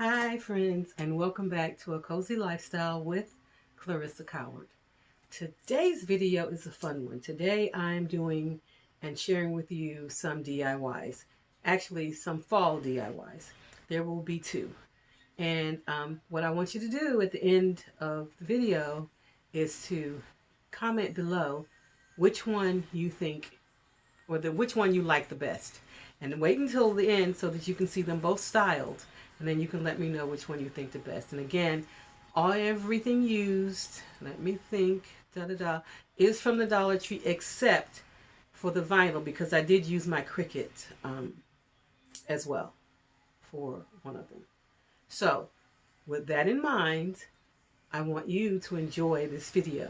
Hi friends, and welcome back to A Cozy Lifestyle with Clarissa Coward. Today's video is a fun one. Today I'm doing and sharing with you some DIYs. Actually, some fall DIYs. There will be two. And what I want you to do at the end of the video is to comment below which one you think or which one you like the best. And wait until the end so that you can see them both styled, and then you can let me know which one you think the best. And again, everything used, let me think, is from the Dollar Tree except for the vinyl, because I did use my Cricut as well for one of them. So with that in mind, I want you to enjoy this video.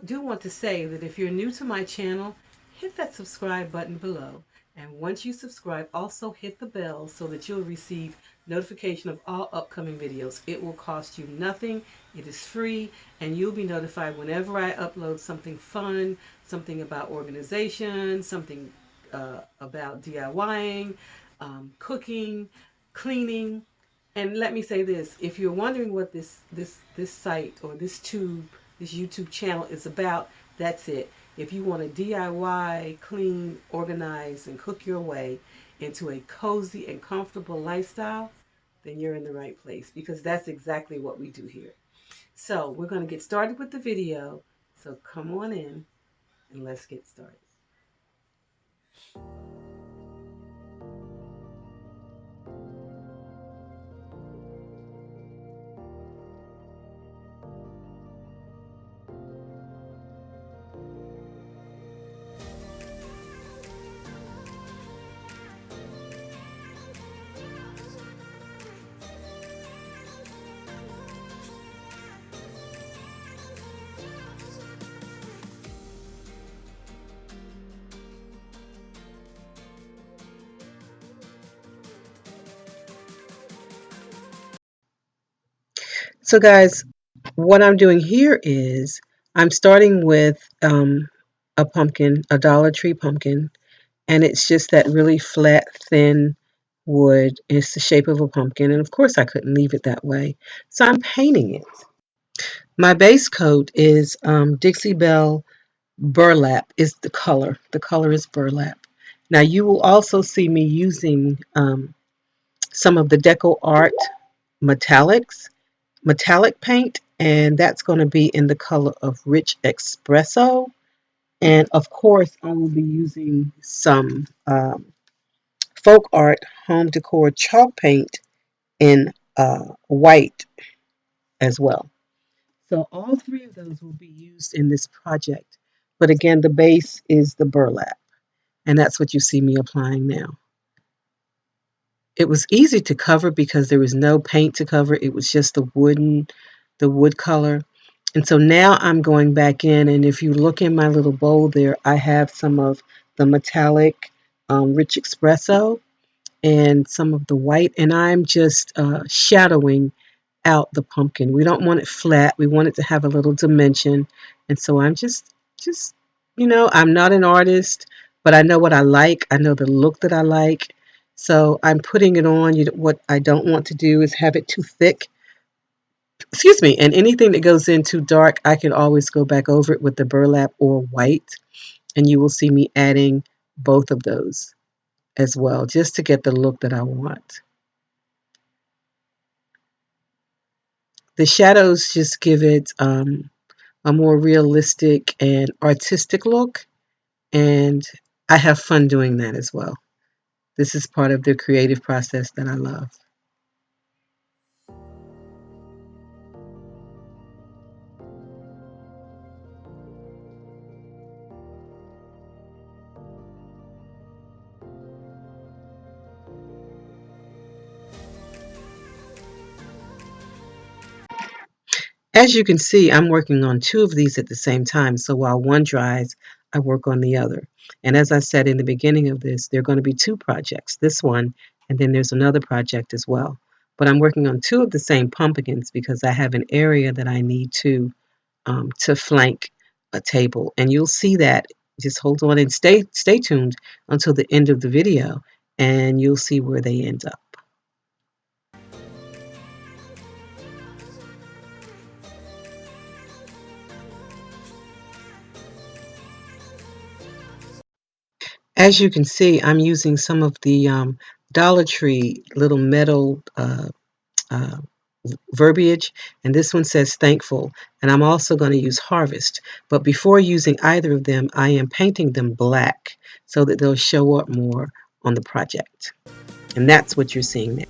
Do want to say that if you're new to my channel, hit that subscribe button below. And once you subscribe, also hit the bell so that you'll receive notification of all upcoming videos. It will cost you nothing. It is free, and you'll be notified whenever I upload something fun, something about organization, something about DIYing, cooking, cleaning. And let me say this, if you're wondering what this site or this YouTube channel is about, that's it. If you want to DIY, clean, organize, and cook your way into a cozy and comfortable lifestyle, then you're in the right place, because that's exactly what we do here. So we're going to get started with the video. So come on in and let's get started. So guys, what I'm doing here is I'm starting with a pumpkin, a Dollar Tree pumpkin, and it's just that really flat, thin wood. It's the shape of a pumpkin, and of course I couldn't leave it that way, so I'm painting it. My base coat is Dixie Belle Burlap is the color. The color is burlap. Now you will also see me using some of the Deco Art metallic paint, and that's going to be in the color of Rich Espresso. And of course, I will be using some folk art home decor chalk paint in white as well. So all three of those will be used in this project. But again, the base is the burlap, and that's what you see me applying now. It was easy to cover because there was no paint to cover. It was just the wood color. And so now I'm going back in, and if you look in my little bowl there, I have some of the metallic Rich Espresso and some of the white, and I'm just shadowing out the pumpkin. We don't want it flat. We want it to have a little dimension. And so I'm just I'm not an artist, but I know what I like. I know the look that I like. So I'm putting it on. What I don't want to do is have it too thick. Excuse me. And anything that goes in too dark, I can always go back over it with the burlap or white. And you will see me adding both of those as well, just to get the look that I want. The shadows just give it a more realistic and artistic look, and I have fun doing that as well. This is part of the creative process that I love. As you can see, I'm working on two of these at the same time, so while one dries, I work on the other. And as I said in the beginning of this, there are going to be two projects, this one, and then there's another project as well. But I'm working on two of the same pumpkins because I have an area that I need to flank a table. And you'll see that. Just hold on and stay tuned until the end of the video, and you'll see where they end up. As you can see, I'm using some of the Dollar Tree little metal uh, verbiage, and this one says thankful, and I'm also going to use harvest. But before using either of them, I am painting them black so that they'll show up more on the project. And that's what you're seeing now.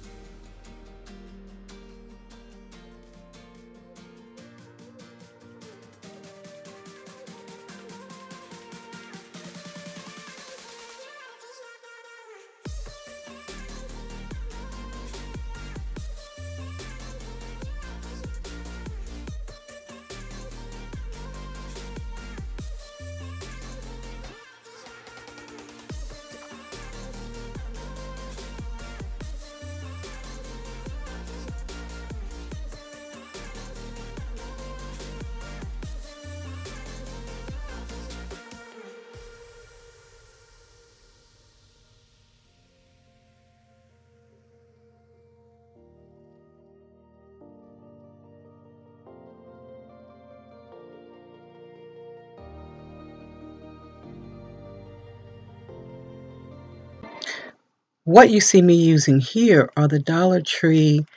What you see me using here are the Dollar Tree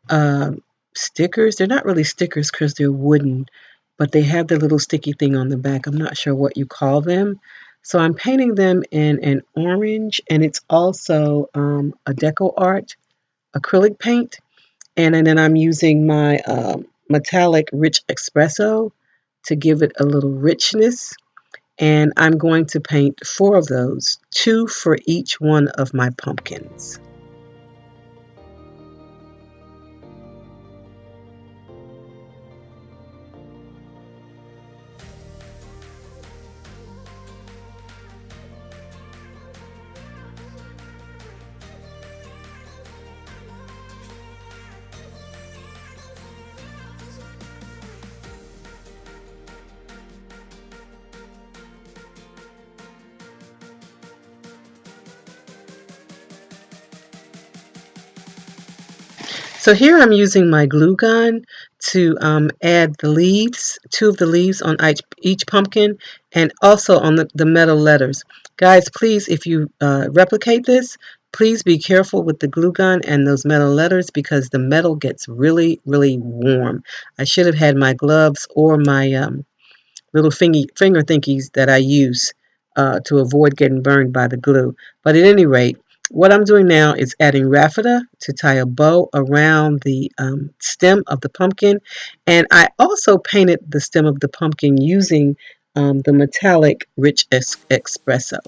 um, stickers. They're not really stickers because they're wooden, but they have the little sticky thing on the back. I'm not sure what you call them. So I'm painting them in an orange, and it's also a deco art acrylic paint. And then I'm using my metallic rich espresso to give it a little richness. And I'm going to paint 4 of those, 2 for each one of my pumpkins. So here I'm using my glue gun to add the leaves, 2 of the leaves on each pumpkin, and also on the metal letters. Guys, please, if you replicate this, please be careful with the glue gun and those metal letters because the metal gets really, really warm. I should have had my gloves or my little finger thingies that I use to avoid getting burned by the glue. But at any rate, what I'm doing now is adding raffia to tie a bow around the stem of the pumpkin. And I also painted the stem of the pumpkin using the metallic rich espresso.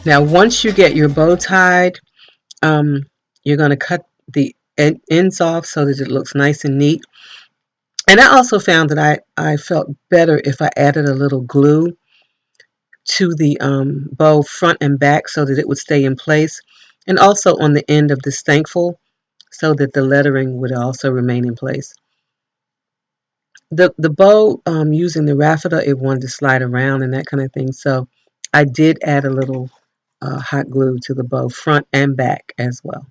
Now, once you get your bow tied, um, you're going to cut the ends off so that it looks nice and neat. And I also found that I felt better if I added a little glue to the bow front and back so that it would stay in place. And also on the end of this thankful so that the lettering would also remain in place. The bow, using the raffia, it wanted to slide around and that kind of thing. So I did add a little hot glue to the bow front and back as well.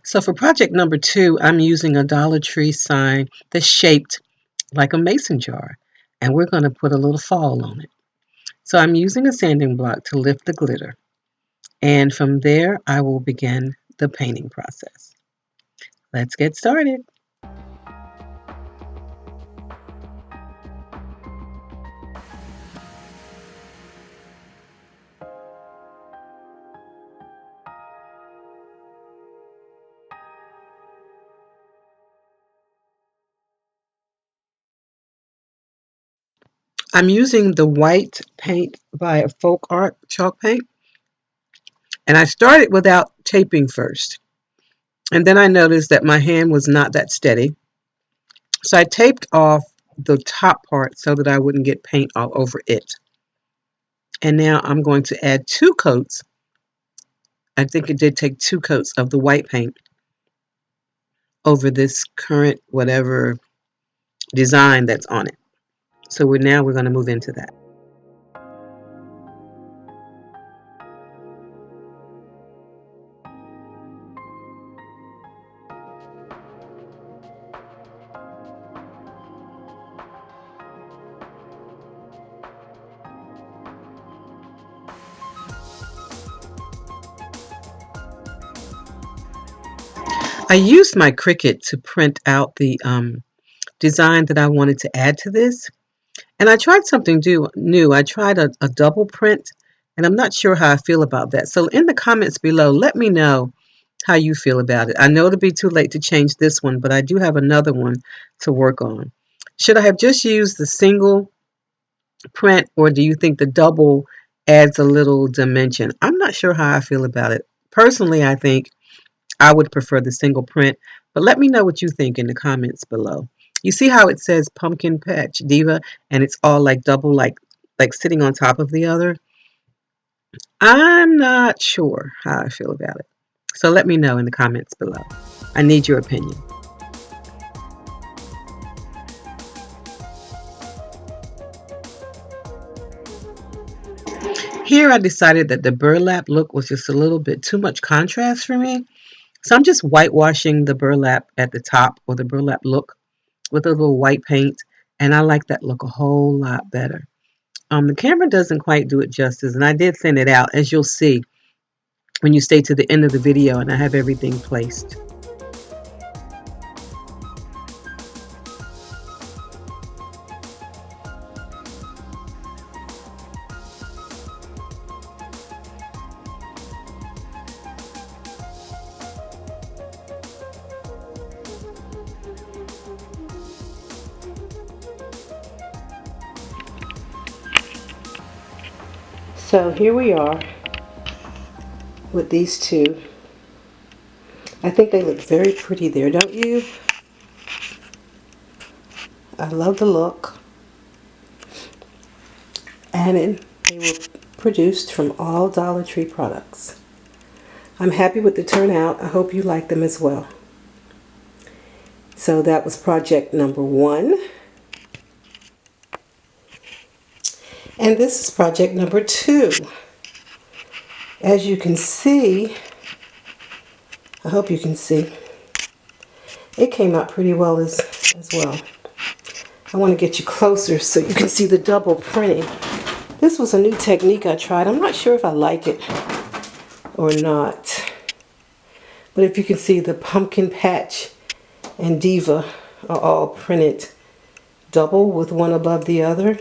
So for project number 2, I'm using a Dollar Tree sign that's shaped like a mason jar. And we're going to put a little fall on it. So I'm using a sanding block to lift the glitter. And from there, I will begin the painting process. Let's get started. I'm using the white paint by Folk Art chalk paint. And I started without taping first. And then I noticed that my hand was not that steady. So I taped off the top part so that I wouldn't get paint all over it. And now I'm going to add 2 coats. I think it did take 2 coats of the white paint over this current whatever design that's on it. So we're going to move into that. I used my Cricut to print out the design that I wanted to add to this. And I tried something new. I tried a double print, and I'm not sure how I feel about that. So in the comments below, let me know how you feel about it. I know it'll be too late to change this one, but I do have another one to work on. Should I have just used the single print, or do you think the double adds a little dimension? I'm not sure how I feel about it. Personally, I think I would prefer the single print, but let me know what you think in the comments below. You see how it says Pumpkin Patch Diva and it's all like double, like sitting on top of the other? I'm not sure how I feel about it. So let me know in the comments below. I need your opinion. Here I decided that the burlap look was just a little bit too much contrast for me. So I'm just whitewashing the burlap at the top, or the burlap look, with a little white paint. And I like that look a whole lot better. The camera doesn't quite do it justice, and I did thin it out, as you'll see when you stay to the end of the video and I have everything placed. So here we are with these two. I think they look very pretty there, don't you? I love the look. And they were produced from all Dollar Tree products. I'm happy with the turnout. I hope you like them as well. So that was project number 1. And this is project number 2. As you can see, I hope you can see, it came out pretty well as well. I want to get you closer so you can see the double printing. This was a new technique I tried. I'm not sure if I like it or not. But if you can see, the Pumpkin Patch and Diva are all printed double with one above the other.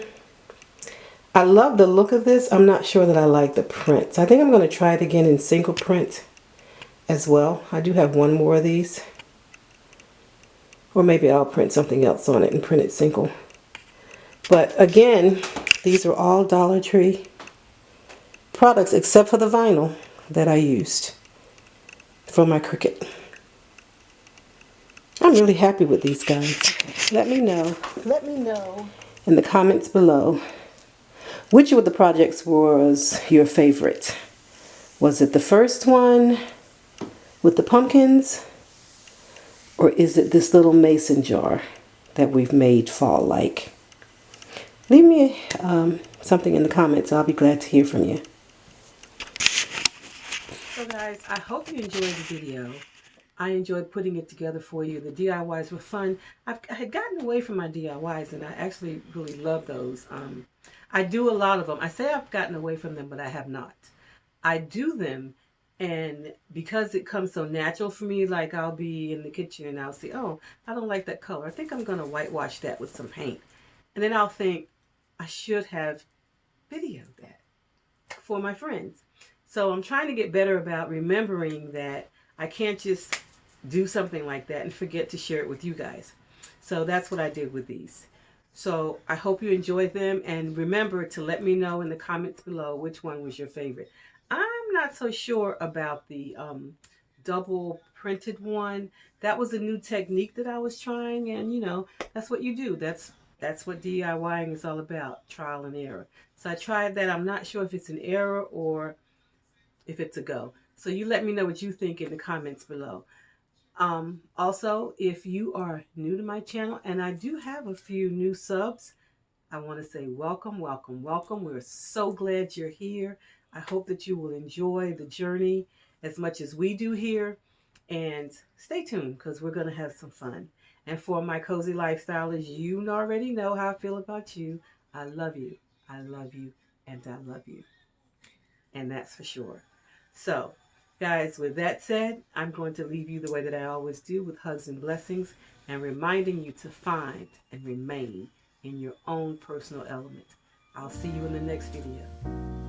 I love the look of this. I'm not sure that I like the prints. I think I'm going to try it again in single print as well. I do have one more of these. Or maybe I'll print something else on it and print it single. But again, these are all Dollar Tree products except for the vinyl that I used for my Cricut. I'm really happy with these guys. Let me know in the comments below which of the projects was your favorite. Was it the first one with the pumpkins, or is it this little mason jar that we've made fall-like? Leave me something in the comments. I'll be glad to hear from you. So guys, I hope you enjoyed the video. I enjoyed putting it together for you. The DIYs were fun. I had gotten away from my DIYs, and I actually really love those. I do a lot of them. I say I've gotten away from them, but I have not. I do them, and because it comes so natural for me, like I'll be in the kitchen and I'll see, oh, I don't like that color. I think I'm going to whitewash that with some paint. And then I'll think, I should have videoed that for my friends. So I'm trying to get better about remembering that I can't just do something like that and forget to share it with you guys. So that's what I did with these. So I hope you enjoyed them, and remember to let me know in the comments below which one was your favorite. I'm not so sure about the double printed one. That was a new technique that I was trying, and you know, that's what you do. That's what DIYing is all about, trial and error. So I tried that. I'm not sure if it's an error or if it's a go. So you let me know what you think in the comments below. Also, if you are new to my channel, and I do have a few new subs, I want to say welcome, welcome, welcome. We're so glad you're here. I hope that you will enjoy the journey as much as we do here. And stay tuned, because we're going to have some fun. And for my cozy lifestylers, you already know how I feel about you. I love you. I love you. And I love you. And that's for sure. So, guys, with that said, I'm going to leave you the way that I always do, with hugs and blessings, and reminding you to find and remain in your own personal element. I'll see you in the next video.